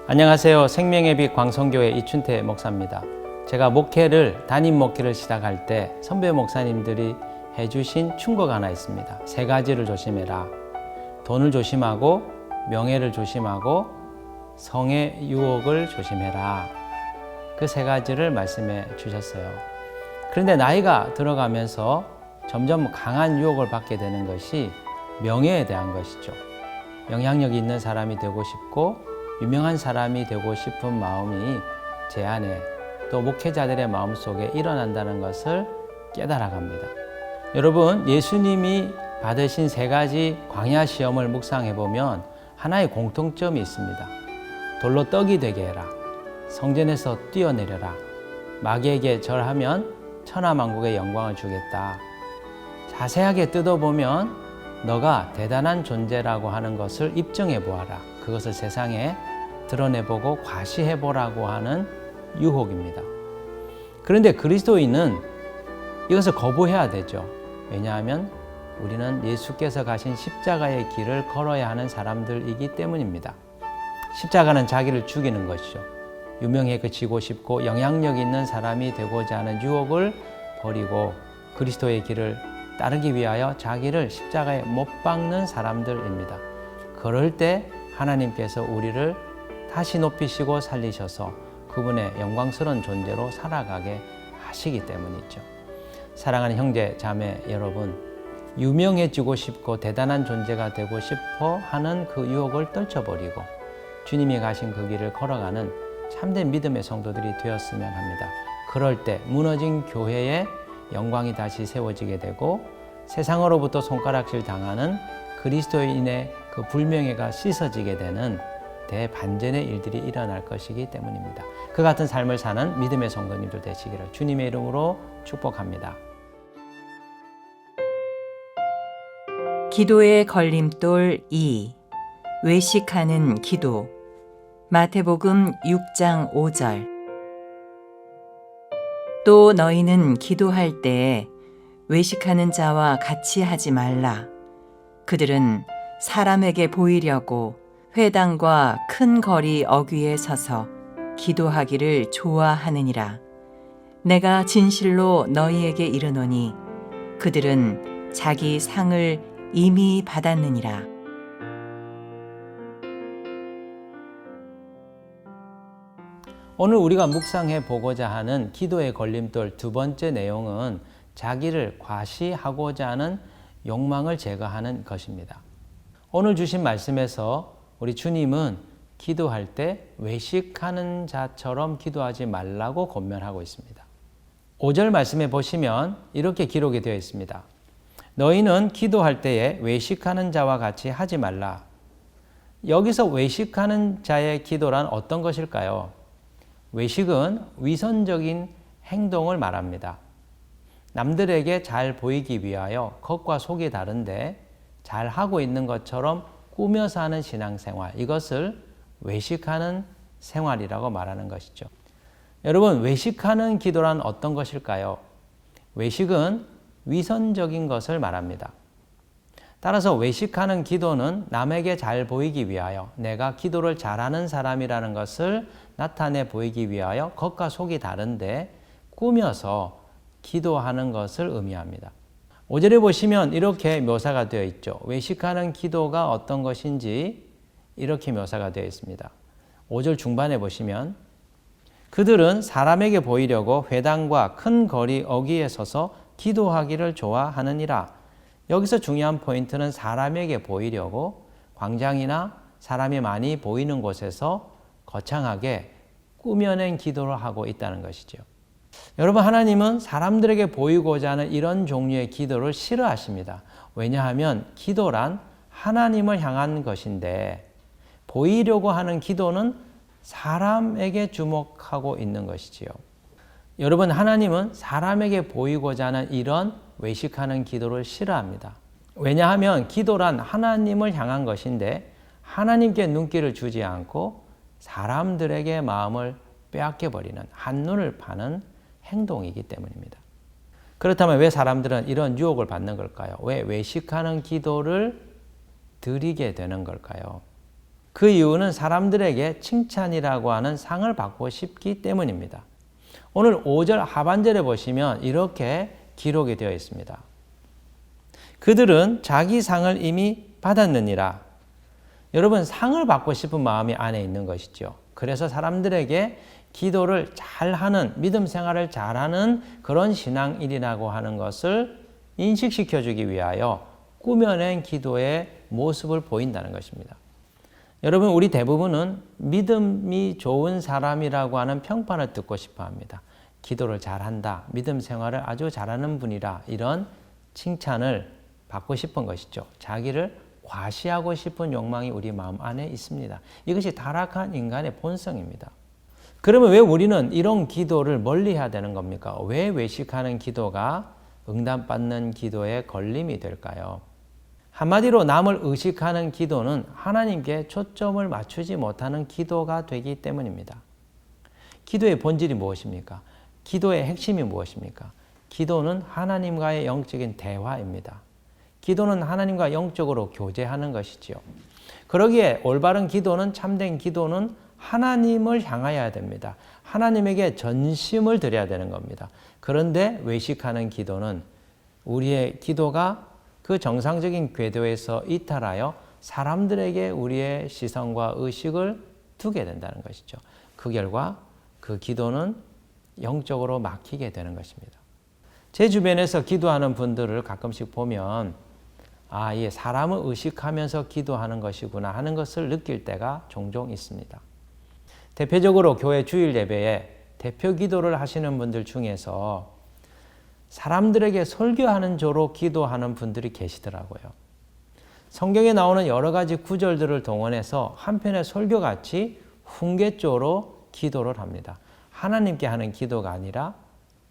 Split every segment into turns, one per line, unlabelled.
안녕하세요. 생명의 빛 광성교회 이춘태 목사입니다. 제가 담임 목회를 시작할 때 선배 목사님들이 해주신 충고가 하나 있습니다. 3가지를 조심해라. 돈을 조심하고, 명예를 조심하고, 성의 유혹을 조심해라. 그 3가지를 말씀해 주셨어요. 그런데 나이가 들어가면서 점점 강한 유혹을 받게 되는 것이 명예에 대한 것이죠. 영향력 있는 사람이 되고 싶고 유명한 사람이 되고 싶은 마음이 제 안에 또 목회자들의 마음속에 일어난다는 것을 깨달아갑니다. 여러분, 예수님이 받으신 3가지 광야 시험을 묵상해 보면 하나의 공통점이 있습니다. 돌로 떡이 되게 해라. 성전에서 뛰어내려라. 마귀에게 절하면 천하만국의 영광을 주겠다. 자세하게 뜯어보면 너가 대단한 존재라고 하는 것을 입증해 보아라. 그것을 세상에 드러내보고 과시해보라고 하는 유혹입니다. 그런데 그리스도인은 이것을 거부해야 되죠. 왜냐하면 우리는 예수께서 가신 십자가의 길을 걸어야 하는 사람들이기 때문입니다. 십자가는 자기를 죽이는 것이죠. 유명해지고 싶고 영향력 있는 사람이 되고자 하는 유혹을 버리고 그리스도의 길을 따르기 위하여 자기를 십자가에 못 박는 사람들입니다. 그럴 때 하나님께서 우리를 다시 높이시고 살리셔서 그분의 영광스러운 존재로 살아가게 하시기 때문이죠. 사랑하는 형제, 자매 여러분, 유명해지고 싶고 대단한 존재가 되고 싶어 하는 그 유혹을 떨쳐버리고 주님이 가신 그 길을 걸어가는 참된 믿음의 성도들이 되었으면 합니다. 그럴 때 무너진 교회의 영광이 다시 세워지게 되고 세상으로부터 손가락질 당하는 그리스도인의 그 불명예가 씻어지게 되는 대반전의 일들이 일어날 것이기 때문입니다. 그 같은 삶을 사는 믿음의 성도님들 되시기를 주님의 이름으로 축복합니다.
기도의 걸림돌 2. 외식하는 기도. 마태복음 6장 5절. 또 너희는 기도할 때에 외식하는 자와 같이 하지 말라. 그들은 사람에게 보이려고 회당과 큰 거리 어귀에 서서 기도하기를 좋아하느니라. 내가 진실로 너희에게 이르노니 그들은 자기 상을 이미 받았느니라.
오늘 우리가 묵상해 보고자 하는 기도의 걸림돌 2번째 내용은 자기를 과시하고자 하는 욕망을 제거하는 것입니다. 오늘 주신 말씀에서 우리 주님은 기도할 때 외식하는 자처럼 기도하지 말라고 권면하고 있습니다. 5절 말씀에 보시면 이렇게 기록이 되어 있습니다. 너희는 기도할 때에 외식하는 자와 같이 하지 말라. 여기서 외식하는 자의 기도란 어떤 것일까요? 외식은 위선적인 행동을 말합니다. 남들에게 잘 보이기 위하여 겉과 속이 다른데 잘 하고 있는 것처럼 꾸며서 하는 신앙생활, 이것을 외식하는 생활이라고 말하는 것이죠. 여러분, 외식하는 기도란 어떤 것일까요? 외식은 위선적인 것을 말합니다. 따라서 외식하는 기도는 남에게 잘 보이기 위하여 내가 기도를 잘하는 사람이라는 것을 나타내 보이기 위하여 겉과 속이 다른데 꾸며서 기도하는 것을 의미합니다. 5절에 보시면 이렇게 묘사가 되어 있죠. 외식하는 기도가 어떤 것인지 이렇게 묘사가 되어 있습니다. 5절 중반에 보시면 그들은 사람에게 보이려고 회당과 큰 거리 어귀에 서서 기도하기를 좋아하느니라. 여기서 중요한 포인트는 사람에게 보이려고 광장이나 사람이 많이 보이는 곳에서 거창하게 꾸며낸 기도를 하고 있다는 것이죠. 여러분, 하나님은 사람들에게 보이고자 하는 이런 종류의 기도를 싫어하십니다. 왜냐하면 기도란 하나님을 향한 것인데 보이려고 하는 기도는 사람에게 주목하고 있는 것이지요. 여러분, 하나님은 사람에게 보이고자 하는 이런 외식하는 기도를 싫어합니다. 왜냐하면 기도란 하나님을 향한 것인데 하나님께 눈길을 주지 않고 사람들에게 마음을 빼앗겨버리는 한눈을 파는 행동이기 때문입니다. 그렇다면 왜 사람들은 이런 유혹을 받는 걸까요? 왜 외식하는 기도를 드리게 되는 걸까요? 그 이유는 사람들에게 칭찬이라고 하는 상을 받고 싶기 때문입니다. 오늘 5절 하반절에 보시면 이렇게 기록이 되어 있습니다. 그들은 자기 상을 이미 받았느니라. 여러분, 상을 받고 싶은 마음이 안에 있는 것이죠. 그래서 사람들에게 기도를 잘하는, 믿음 생활을 잘하는 그런 신앙인이라고 하는 것을 인식시켜주기 위하여 꾸며낸 기도의 모습을 보인다는 것입니다. 여러분, 우리 대부분은 믿음이 좋은 사람이라고 하는 평판을 듣고 싶어 합니다. 기도를 잘한다, 믿음 생활을 아주 잘하는 분이라, 이런 칭찬을 받고 싶은 것이죠. 자기를 과시하고 싶은 욕망이 우리 마음 안에 있습니다. 이것이 타락한 인간의 본성입니다. 그러면 왜 우리는 이런 기도를 멀리해야 되는 겁니까? 왜 외식하는 기도가 응답받는 기도의 걸림이 될까요? 한마디로 남을 의식하는 기도는 하나님께 초점을 맞추지 못하는 기도가 되기 때문입니다. 기도의 본질이 무엇입니까? 기도의 핵심이 무엇입니까? 기도는 하나님과의 영적인 대화입니다. 기도는 하나님과 영적으로 교제하는 것이지요. 그러기에 올바른 기도는, 참된 기도는 하나님을 향하여야 됩니다. 하나님에게 전심을 드려야 되는 겁니다. 그런데 외식하는 기도는 우리의 기도가 그 정상적인 궤도에서 이탈하여 사람들에게 우리의 시선과 의식을 두게 된다는 것이죠. 그 결과 그 기도는 영적으로 막히게 되는 것입니다. 제 주변에서 기도하는 분들을 가끔씩 보면 이게 사람을 의식하면서 기도하는 것이구나 하는 것을 느낄 때가 종종 있습니다. 대표적으로 교회 주일 예배에 대표 기도를 하시는 분들 중에서 사람들에게 설교하는 조로 기도하는 분들이 계시더라고요. 성경에 나오는 여러 가지 구절들을 동원해서 한편의 설교같이 훈계조로 기도를 합니다. 하나님께 하는 기도가 아니라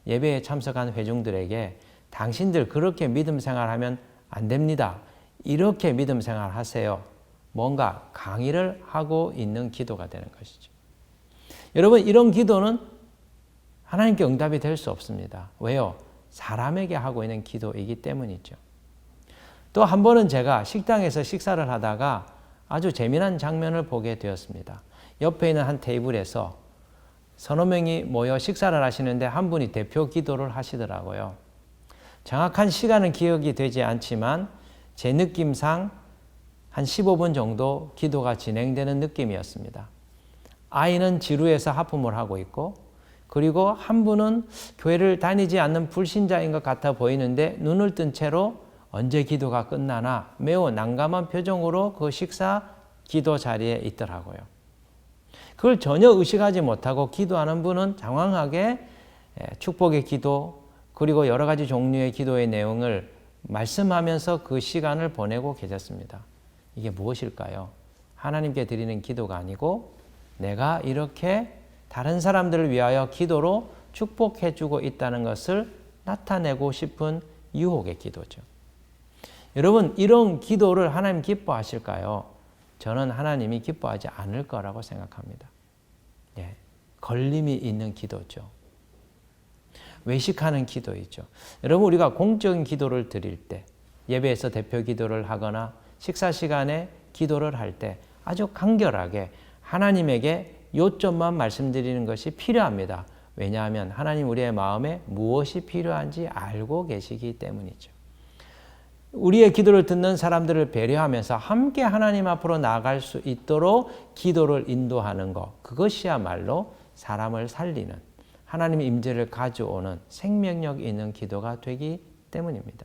예배에 참석한 회중들에게 당신들 그렇게 믿음 생활하면 안 됩니다. 이렇게 믿음 생활하세요. 뭔가 강의를 하고 있는 기도가 되는 것이죠. 여러분, 이런 기도는 하나님께 응답이 될 수 없습니다. 왜요? 사람에게 하고 있는 기도이기 때문이죠. 또 한 번은 제가 식당에서 식사를 하다가 아주 재미난 장면을 보게 되었습니다. 옆에 있는 한 테이블에서 서너 명이 모여 식사를 하시는데 한 분이 대표 기도를 하시더라고요. 정확한 시간은 기억이 되지 않지만 제 느낌상 한 15분 정도 기도가 진행되는 느낌이었습니다. 아이는 지루해서 하품을 하고 있고, 그리고 한 분은 교회를 다니지 않는 불신자인 것 같아 보이는데 눈을 뜬 채로 언제 기도가 끝나나 매우 난감한 표정으로 그 식사 기도 자리에 있더라고요. 그걸 전혀 의식하지 못하고 기도하는 분은 장황하게 축복의 기도, 그리고 여러 가지 종류의 기도의 내용을 말씀하면서 그 시간을 보내고 계셨습니다. 이게 무엇일까요? 하나님께 드리는 기도가 아니고 내가 이렇게 다른 사람들을 위하여 기도로 축복해 주고 있다는 것을 나타내고 싶은 유혹의 기도죠. 여러분, 이런 기도를 하나님 기뻐하실까요? 저는 하나님이 기뻐하지 않을 거라고 생각합니다. 걸림이 있는 기도죠. 외식하는 기도이죠. 여러분, 우리가 공적인 기도를 드릴 때, 예배에서 대표 기도를 하거나 식사 시간에 기도를 할 때 아주 간결하게 하나님에게 요점만 말씀드리는 것이 필요합니다. 왜냐하면 하나님 우리의 마음에 무엇이 필요한지 알고 계시기 때문이죠. 우리의 기도를 듣는 사람들을 배려하면서 함께 하나님 앞으로 나아갈 수 있도록 기도를 인도하는 것, 그것이야말로 사람을 살리는, 하나님의 임재를 가져오는 생명력 있는 기도가 되기 때문입니다.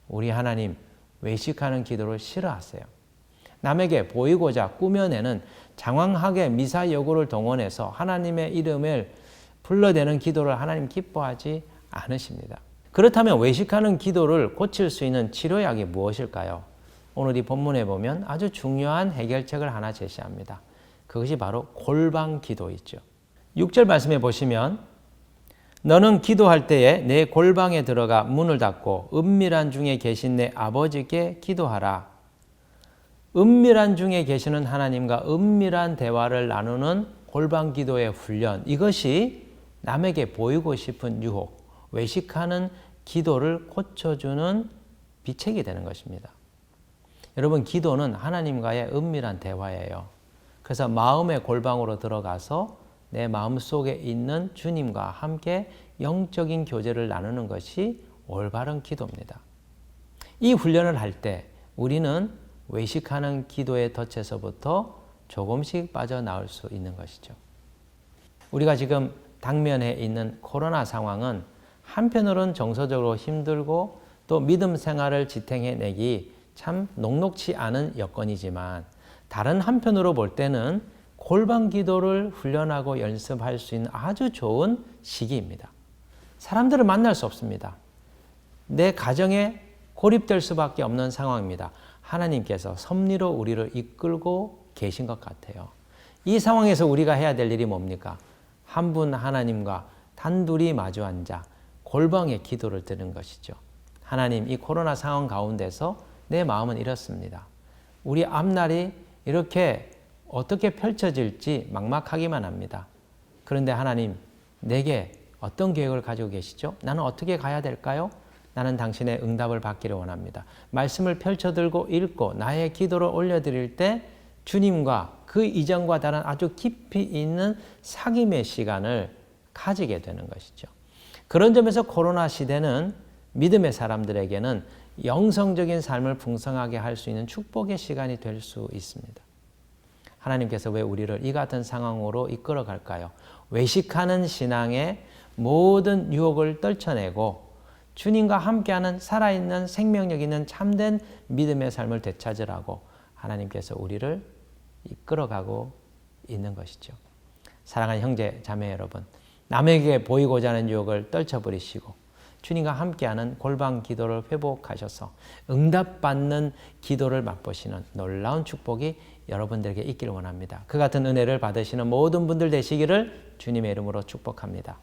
우리 하나님, 외식하는 기도를 싫어하세요. 남에게 보이고자 꾸며내는 장황하게 미사여구를 동원해서 하나님의 이름을 불러대는 기도를 하나님 기뻐하지 않으십니다. 그렇다면 외식하는 기도를 고칠 수 있는 치료약이 무엇일까요? 오늘 이 본문에 보면 아주 중요한 해결책을 하나 제시합니다. 그것이 바로 골방 기도이죠. 6절 말씀에 보시면 너는 기도할 때에 내 골방에 들어가 문을 닫고 은밀한 중에 계신 내 아버지께 기도하라. 은밀한 중에 계시는 하나님과 은밀한 대화를 나누는 골방 기도의 훈련, 이것이 남에게 보이고 싶은 유혹, 외식하는 기도를 고쳐주는 비책이 되는 것입니다. 여러분, 기도는 하나님과의 은밀한 대화예요. 그래서 마음의 골방으로 들어가서 내 마음속에 있는 주님과 함께 영적인 교제를 나누는 것이 올바른 기도입니다. 이 훈련을 할 때 우리는 외식하는 기도의 덫에서부터 조금씩 빠져나올 수 있는 것이죠. 우리가 지금 당면에 있는 코로나 상황은 한편으로는 정서적으로 힘들고 또 믿음 생활을 지탱해내기 참 녹록치 않은 여건이지만 다른 한편으로 볼 때는 골방 기도를 훈련하고 연습할 수 있는 아주 좋은 시기입니다. 사람들을 만날 수 없습니다. 내 가정에 고립될 수밖에 없는 상황입니다. 하나님께서 섭리로 우리를 이끌고 계신 것 같아요. 이 상황에서 우리가 해야 될 일이 뭡니까? 한 분 하나님과 단둘이 마주 앉아 골방의 기도를 드는 것이죠. 하나님, 이 코로나 상황 가운데서 내 마음은 이렇습니다. 우리 앞날이 이렇게 어떻게 펼쳐질지 막막하기만 합니다. 그런데 하나님, 내게 어떤 계획을 가지고 계시죠? 나는 어떻게 가야 될까요? 나는 당신의 응답을 받기를 원합니다. 말씀을 펼쳐들고 읽고 나의 기도를 올려드릴 때 주님과 그 이전과 다른 아주 깊이 있는 사귐의 시간을 가지게 되는 것이죠. 그런 점에서 코로나 시대는 믿음의 사람들에게는 영성적인 삶을 풍성하게 할 수 있는 축복의 시간이 될 수 있습니다. 하나님께서 왜 우리를 이 같은 상황으로 이끌어 갈까요? 외식하는 신앙의 모든 유혹을 떨쳐내고 주님과 함께하는 살아있는 생명력 있는 참된 믿음의 삶을 되찾으라고 하나님께서 우리를 이끌어가고 있는 것이죠. 사랑하는 형제 자매 여러분, 남에게 보이고자 하는 유혹을 떨쳐버리시고 주님과 함께하는 골방 기도를 회복하셔서 응답받는 기도를 맛보시는 놀라운 축복이 여러분들에게 있기를 원합니다. 그 같은 은혜를 받으시는 모든 분들 되시기를 주님의 이름으로 축복합니다.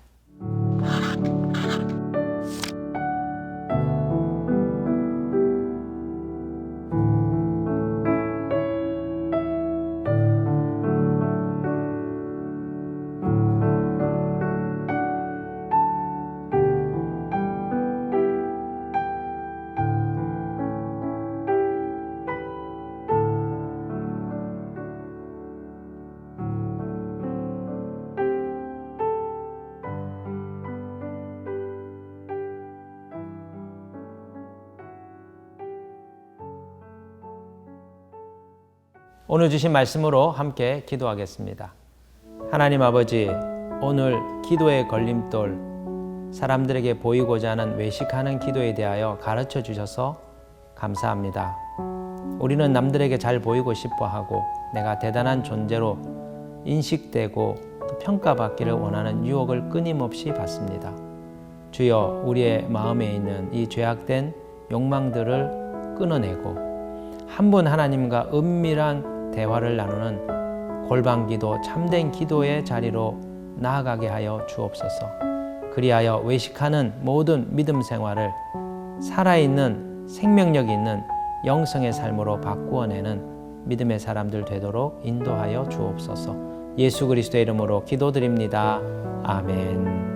오늘 주신 말씀으로 함께 기도하겠습니다. 하나님 아버지, 오늘 기도의 걸림돌, 사람들에게 보이고자 하는 외식하는 기도에 대하여 가르쳐 주셔서 감사합니다. 우리는 남들에게 잘 보이고 싶어하고 내가 대단한 존재로 인식되고 또 평가받기를 원하는 유혹을 끊임없이 받습니다. 주여, 우리의 마음에 있는 이 죄악된 욕망들을 끊어내고 한 분 하나님과 은밀한 대화를 나누는 골방기도, 참된 기도의 자리로 나아가게 하여 주옵소서. 그리하여 외식하는 모든 믿음 생활을 살아있는 생명력 있는 영성의 삶으로 바꾸어내는 믿음의 사람들 되도록 인도하여 주옵소서. 예수 그리스도의 이름으로 기도드립니다. 아멘.